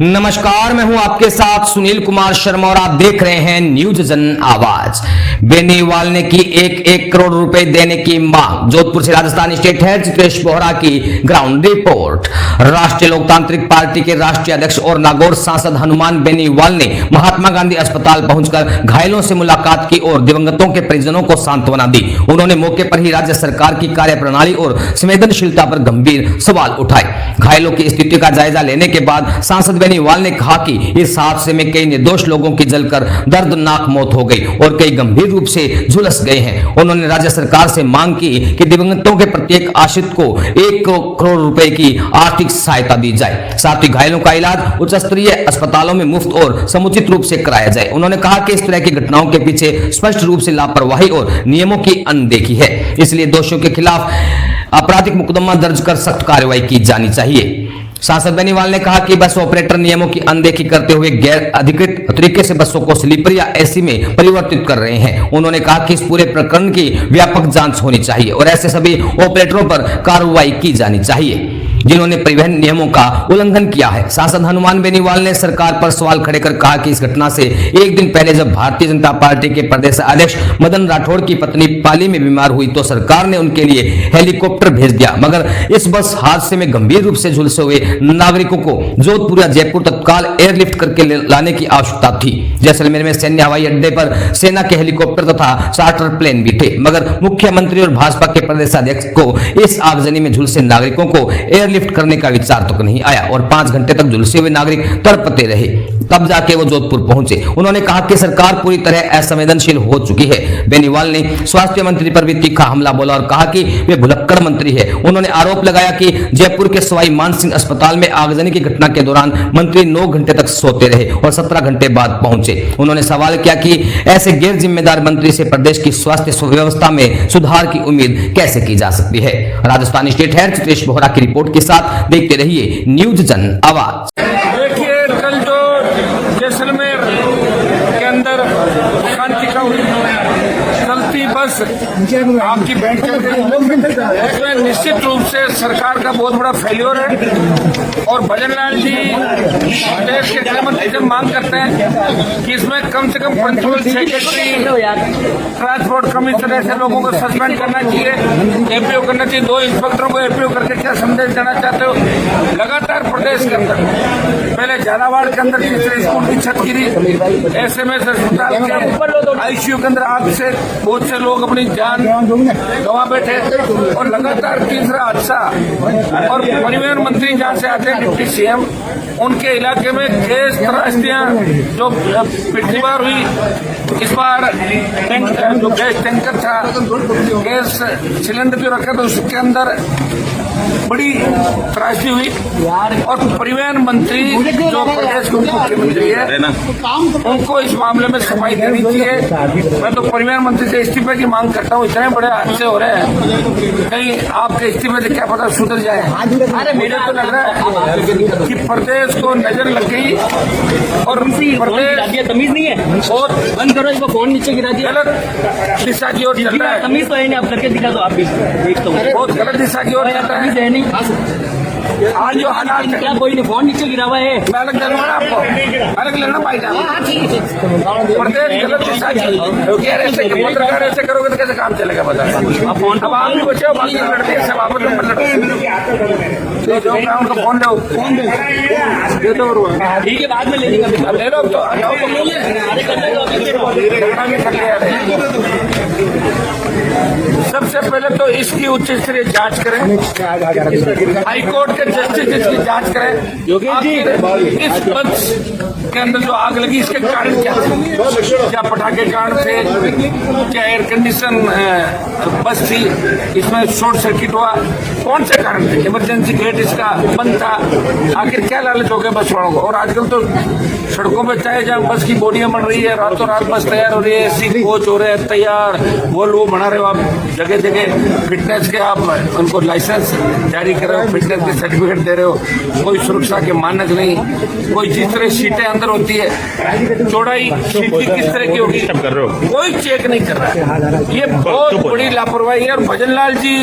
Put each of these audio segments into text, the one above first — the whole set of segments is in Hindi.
नमस्कार, मैं हूं आपके साथ सुनील कुमार शर्मा और आप देख रहे हैं न्यूज जन आवाज। बेनीवाल ने की 1-1 करोड़ रुपए देने की मांग। जोधपुर से राजस्थान स्टेट हेड चित्रेश बोहरा की ग्राउंड रिपोर्ट। राष्ट्रीय लोकतांत्रिक पार्टी के राष्ट्रीय अध्यक्ष और नागौर सांसद हनुमान बेनीवाल ने महात्मा गांधी अस्पताल पहुंचकर घायलों से मुलाकात की और दिवंगतों के परिजनों को सांत्वना दी। उन्होंने मौके पर ही राज्य सरकार की कार्यप्रणाली और संवेदनशीलता पर गंभीर सवाल उठाए। घायलों की स्थिति का जायजा लेने के बाद सांसद बेनीवाल ने कहा कि इस हादसे में कई निर्दोष लोगों की जलकर दर्दनाक मौत हो गई और कई गंभीर रूप से झुलस गए हैं। उन्होंने राज्य सरकार से मांग की कि दिवंगतों के प्रत्येक आश्रित को 1 करोड़ रुपए की आर्थिक सहायता दी जाए। साथ ही घायलों का इलाज उच्च स्तरीय अस्पतालों में मुफ्त और समुचित रूप से कराया जाए। उन्होंने कहा कि इस तरह की घटनाओं के पीछे स्पष्ट रूप से लापरवाही और नियमों की अनदेखी है, इसलिए दोषियों के खिलाफ आपराधिक मुकदमा दर्ज कर सख्त कार्रवाई की जानी चाहिए। सांसद बेनीवाल ने कहा कि बस ऑपरेटर नियमों की अनदेखी करते हुए गैर अधिकृत तरीके से बसों को स्लीपर या एसी में परिवर्तित कर रहे हैं। उन्होंने कहा कि इस पूरे प्रकरण की व्यापक जांच होनी चाहिए और ऐसे सभी ऑपरेटरों पर कार्रवाई की जानी चाहिए जिन्होंने परिवहन नियमों का उल्लंघन किया है। सांसद हनुमान बेनीवाल ने सरकार पर सवाल खड़े कर कहा कि इस घटना से एक दिन पहले जब भारतीय जनता पार्टी के प्रदेश अध्यक्ष मदन राठौड़ की पत्नी पाली में बीमार हुई तो सरकार ने उनके लिए हेलीकॉप्टर भेज दिया, मगर इस बस हादसे में गंभीर रूप से झुलसे हुए नागरिकों को जोधपुर या जयपुर तत्काल एयरलिफ्ट करके लाने की आवश्यकता थी। जैसलमेर में सैन्य हवाई अड्डे पर सेना के हेलीकॉप्टर तथा चार्टर प्लेन भी थे, मगर मुख्यमंत्री और भाजपा के प्रदेश अध्यक्ष को इस आगजनी में झुलसे नागरिकों को लिफ्ट करने का विचार तक नहीं आया और 5 घंटे तक झुलसे हुए नागरिक तड़पते रहे, तब जाके वो जोधपुर पहुंचे। उन्होंने कहा कि सरकार पूरी तरह असंवेदनशील हो चुकी है। बेनीवाल ने स्वास्थ्य मंत्री पर भी तीखा हमला बोला और कहा कि वे भुलक्कड़ मंत्री है। उन्होंने आरोप लगाया कि जयपुर के सवाई मानसिंह अस्पताल में आगजनी की घटना के दौरान मंत्री 9 घंटे तक सोते रहे और 17 घंटे बाद पहुंचे। उन्होंने सवाल किया कि ऐसे गैर जिम्मेदार मंत्री से प्रदेश की स्वास्थ्य व्यवस्था में सुधार की उम्मीद कैसे की जा सकती है। राजस्थान स्टेट हेड चित्रेश बोहरा की रिपोर्ट के साथ देखते रहिए न्यूज जन आवाज। देखिए, कल जो जैसलमेर के अंदर शांति का चलती बस आपकी बैठ कर उसमें निश्चित रूप से सरकार का बहुत बड़ा फेल्योर है और भजनलाल जी देश के गृह मंत्री से मांग करते हैं कि इसमें कम से कम प्रिंसिपल सेक्रेटरी, ट्रांसपोर्ट कमिश्नर ऐसे लोगों को सस्पेंड करना चाहिए, एपीओ करना चाहिए। 2 इंस्पेक्टरों को एपीओ करके क्या संदेश देना चाहते हो? लगातार प्रदेश के अंदर पहले झालावाड़ के अंदर तीसरे स्कूल की छत गिरी, एसएमएस अस्पताल के आईसीयू के अंदर आग से बहुत से लोग अपनी जान गंवा बैठे और लगातार तीसरा हादसा। और परिवहन मंत्री जहाँ से आते हैं डिप्टी सीएम, उनके इलाके में गैस त्रासदियां जो पिछली बार हुई, इस बार जो गैस टैंकर था, गैस सिलेंडर जो रखा था उसके अंदर बड़ी त्रासदी हुई और परिवहन मंत्री जो प्रदेश के मुख्यमंत्री है उनको इस मामले में सफाई देनी चाहिए। मैं तो परिवहन मंत्री से इस्तीफे की मांग करता हूँ। इतने बड़े हादसे हो रहे हैं, कहीं आपके इस्तीफे से क्या पता सुधर जाए। अरे मेरे तो लग रहा है कि प्रदेश को नजर लग गई और प्रदेश तमीज नहीं है। बहुत बंद करो इसको, फोन नीचे गिरा दिया। गलत दिशा की ओर चल रहा है। तमीज तो है नहीं, आप करके दिखा दो। आप भी देख तो बहुत गलत दिशा की ओर चल रहा तमीज है। है नहीं। आज जो हालात है, क्या कोई नहीं, फोन नीचे गिरा हुआ है। मैं अलग लूंगा ना आपको, अलग लेना भाई जान। प्रदेश गलत दिशा की ऐसे पत्रकार ऐसे करोगे तो कैसे काम चलेगा? बता अब आप भी बचे हो, बाकी लड़ते सब आप जो उनका फोन लो, दे दो। ठीक है, बाद में ले लेंगे। अब ले लो तो सबसे पहले तो इसकी उच्च स्तरीय जांच करें, हाईकोर्ट के जस्टिस इसकी जांच करें। इस बस के अंदर जो आग लगी इसके कारण क्या थे? क्या पटाखे कारण थे? क्या एयर कंडीशन बस थी, इसमें शॉर्ट सर्किट हुआ? कौन से कारण थे? इमरजेंसी गेट इसका बंद था? आखिर क्या लालच हो गया बस वालों को? और आजकल तो सड़कों पर चाहे जहाँ बस की बोडियां बन रही है, रातों रात बस तैयार हो रही है, एसी कोच हो रहे हैं तैयार, वो बना रहे हो आप, जगह जगह फिटनेस के आप उनको लाइसेंस जारी कर रहे हो, फिटनेस के सर्टिफिकेट दे रहे हो, कोई सुरक्षा के मानक नहीं, कोई जिस तरह सीटें अंदर होती है, चौड़ाई सीट की किस तरह की होगी, कोई चेक नहीं कर रहा है। ये बहुत बड़ी लापरवाही है। और भजन लाल जी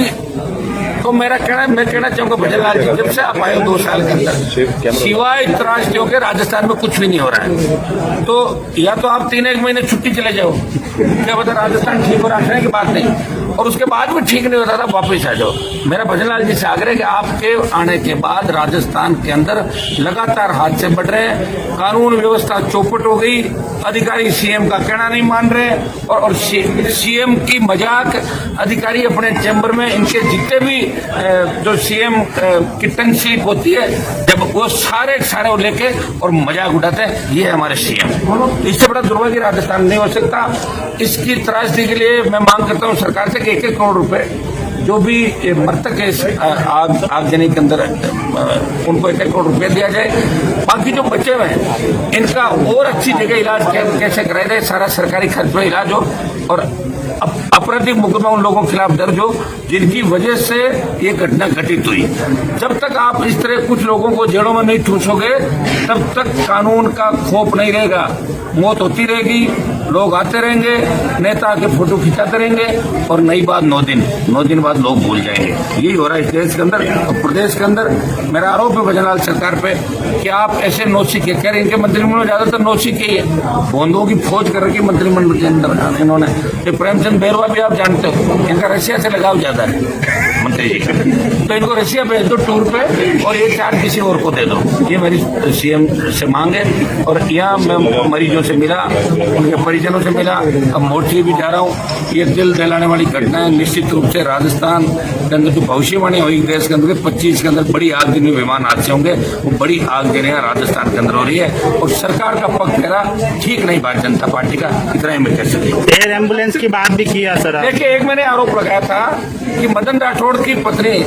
तो मैं कहना चाहूंगा, भजन लाल जी जब से आप आए हो 2 साल के अंदर सिवाय त्रासदियों के राजस्थान में कुछ भी नहीं हो रहा है। तो या तो आप 3-1 महीने छुट्टी चले जाओ, क्या पता राजस्थान ठीक हो रहा है की बात नहीं, और उसके बाद भी ठीक नहीं होता था वापस आ जाओ। मेरा भजन लाल जी से आग्रह कि आपके आने के बाद राजस्थान के अंदर लगातार हादसे बढ़ रहे हैं, कानून व्यवस्था चौपट हो गई, अधिकारी सीएम का कहना नहीं मान रहे, और सीएम की मजाक अधिकारी अपने चैम्बर में इनके जितने भी जो सीएम की टंगशीप होती है, जब वो सारे वो लेके और मजाक उड़ाते हैं, ये है हमारे सीएम। इससे बड़ा दुर्भाग्य राजस्थान नहीं हो सकता। इसकी त्रासदी के लिए मैं मांग करता हूँ सरकार से कि 1-1 करोड़ रुपए जो भी मृतक है आगजनी के अंदर उनको 1-1 करोड़ रुपए दिया जाए। बाकी जो बचे हुए हैं इनका और अच्छी जगह इलाज कैसे कराया जाए, सारा सरकारी खर्च में इलाज हो, और आपराधिक मुकदमा उन लोगों के खिलाफ दर्ज हो जिनकी वजह से ये घटना घटित हुई। जब तक आप इस तरह कुछ लोगों को जेलों में नहीं ठूसोगे तब तक कानून का खौफ नहीं रहेगा। मौत होती रहेगी, लोग आते रहेंगे, नेता के फोटो खिंचाते रहेंगे, और नई बात 9 दिन बाद लोग भूल जाएंगे। यही हो रहा है इस देश के अंदर और प्रदेश के अंदर। मेरा आरोप है भजन लाल सरकार पे कि आप ऐसे नौसिखे कह रहे, इनके मंत्रिमंडल में ज्यादातर नौसिखे ही है, भोंदों की फौज कर रखी मंत्रिमंडल के अंदर इन्होंने। प्रेमचंद बैरवा भी आप जानते हो, इनका रशिया से लगाव ज्यादा है मंत्री जी, तो इनको रशिया भेज दो टूर पे, और ये 4 किसी और को दे दो। ये मेरी सीएम से मांग है। और यहाँ मैं मरीजों से मिला, उनके परिजनों से मिला, अब मोर्चे भी जा रहा हूँ। ये दिल दहलाने वाली घटना है। निश्चित रूप से राजस्थान के अंदर जो भविष्यवाणी हुई देश के अंदर 25 के अंदर बड़ी आगजनी विमान हादसे होंगे, वो बड़ी आगजनी राजस्थान के अंदर हो रही है, और सरकार का पक्ष मेरा ठीक नहीं भारतीय जनता पार्टी का, इतना ही मैं कह सकती। एयर एम्बुलेंस की बात भी किया सर। देखिए, एक मैंने आरोप लगाया था कि मदन राठौड़ की पत्नी,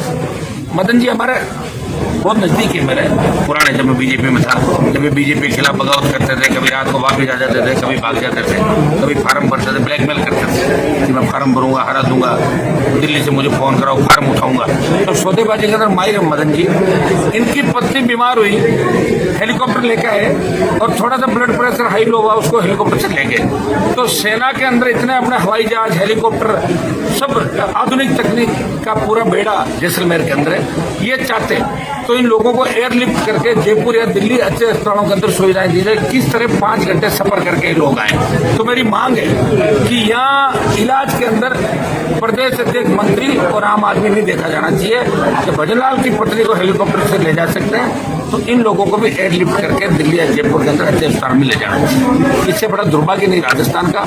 मदन जी हमारे बहुत नजदीक है मेरे, पुराने जब मैं बीजेपी में था, जब बीजेपी के खिलाफ बगावत करते थे, कभी रात को वापस आ जाते थे, कभी भाग जाते थे, कभी फार्म भरते थे, ब्लैकमेल करते थे कि मैं फार्म भरूंगा, हरा दूंगा, दिल्ली से मुझे फोन कराओ, फार्म उठाऊंगा। तो सौदेबाजी के अंदर माहिर है मदन जी। इनकी पत्नी बीमार हुई, हेलीकॉप्टर लेके आए, और थोड़ा सा ब्लड प्रेशर हाई लो हुआ, उसको हेलीकॉप्टर से ले गए। तो सेना के अंदर इतने अपने हवाई जहाज, हेलीकॉप्टर, सब आधुनिक तकनीक का पूरा बेड़ा जैसलमेर के अंदर है। ये चाहते तो इन लोगों को एयरलिफ्ट करके जयपुर या दिल्ली अच्छे अस्पतालों के अंदर सुविधाएं दी जाए। किस तरह 5 घंटे सफर करके लोग आए। तो मेरी मांग है कि यहाँ इलाज के अंदर प्रदेश अध्यक्ष, मंत्री और आम आदमी नहीं देखा जाना चाहिए। तो भजन लाल की पत्नी को हेलीकॉप्टर से ले जा सकते हैं, तो इन लोगों को भी एयरलिफ्ट करके दिल्ली या जयपुर के अंदर अच्छे अस्पताल में ले जाना चाहिए। इससे बड़ा दुर्भाग्य नहीं राजस्थान का।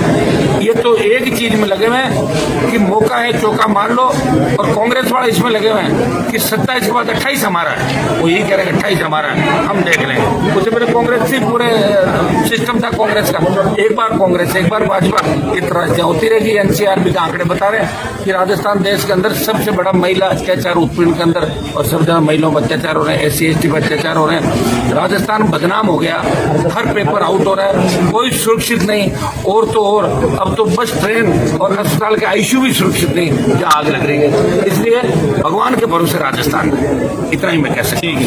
ये तो एक चीज में लगे हुए हैं कि मौका है चौका मार लो, और कांग्रेस वाले इसमें लगे हुए हैं कि 27 के बाद 28 हमारा है। वो यही कह रहे हैं 28 हमारा है, हम देख लेंगे। उससे पहले कांग्रेस से पूरे सिस्टम था कांग्रेस का, एक बार कांग्रेस एक बार भाजपा, ये त्रासदियां होती रहेगी। एनसीआरबी के आंकड़े बता रहे हैं कि राजस्थान देश के अंदर सबसे बड़ा महिला अत्याचार उत्पीड़न के अंदर, और सबसे ज्यादा महिलाओं पर अत्याचार हो रहे हैं, SC/ST पर अत्याचार हो रहे हैं। राजस्थान बदनाम हो गया, हर पेपर आउट हो रहा है, कोई सुरक्षित नहीं। और तो और अब तो बस ट्रेन और अस्पताल के ICU भी सुरक्षित नहीं, जहाँ आग लग रही है। इसलिए भगवान के भरोसे राजस्थान, इतना ही मैं कह सकती हूँ।